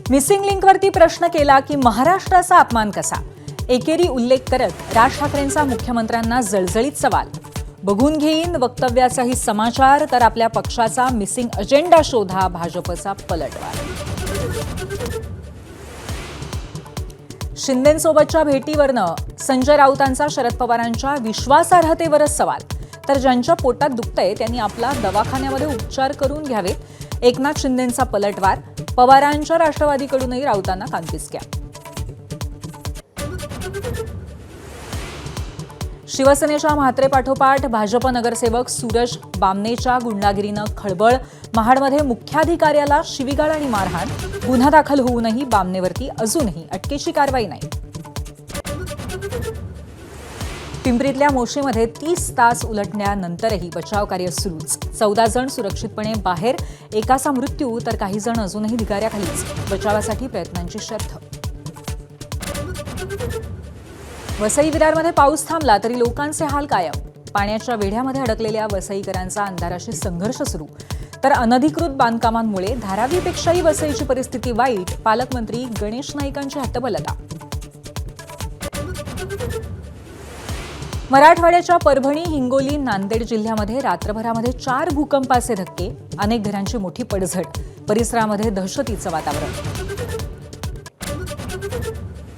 Missing लिंकवरती प्रश्न केला की महाराष्ट्राचा अपमान कसा? एकेरी उल्लेख करत राज ठाकरेंचा मुख्यमंत्र्यांना जळजळीत सवाल. बघून घेईन वक्तव्याचाही समाचार, तर आपल्या पक्षाचा मिसिंग अजेंडा शोधा, भाजपचा पलटवार. शिंदेंसोबतच्या भेटीवरनं संजय राऊतांचा शरद पवारांच्या विश्वासार्हतेवरच सवाल. तर ज्यांच्या पोटात दुखतंय त्यांनी आपला दवाखान्यामध्ये उपचार करून घ्यावेत. एकनाथ शिंदेंचा पलटवार. पवारांच्या राष्ट्रवादीकडूनही राऊतांना कानपिचक्या. शिवसेनेच्या म्हात्रे पाठोपाठ भाजप नगरसेवक सूरज बामणेच्या गुंडागिरीनं खळबळ. महाडमध्ये मुख्याधिकाऱ्याला शिवीगाळ आणि मारहाण. गुन्हा दाखल होऊनही बामणेवरती अजूनही अटकेची कारवाई नाही. पिंपरीतल्या मोशीमध्ये 30 तास उलटण्यानंतरही बचावकार्य सुरूच. 14 जण सुरक्षितपणे बाहेर. एकाचा मृत्यू तर काही जण अजूनही ढिगाऱ्याखालीच. बचावासाठी प्रयत्नांची शर्थ. वसई विरारमध्ये पाऊस थांबला तरी लोकांचे हाल कायम. पाण्याच्या वेढ्यामध्ये अडकलेल्या वसईकरांचा अंधाराशी संघर्ष सुरू. तर अनधिकृत बांधकामांमुळे धारावीपेक्षाही वसईची परिस्थिती वाईट. पालकमंत्री गणेश नाईकांची हतबलता. मराठवाड्याच्या परभणी, हिंगोली, नांदेड जिल्ह्यामध्ये रात्रभरामध्ये 4 भूकंपाचे धक्के. अनेक घरांची मोठी पडझड. परिसरामध्ये दहशतीचं वातावरण.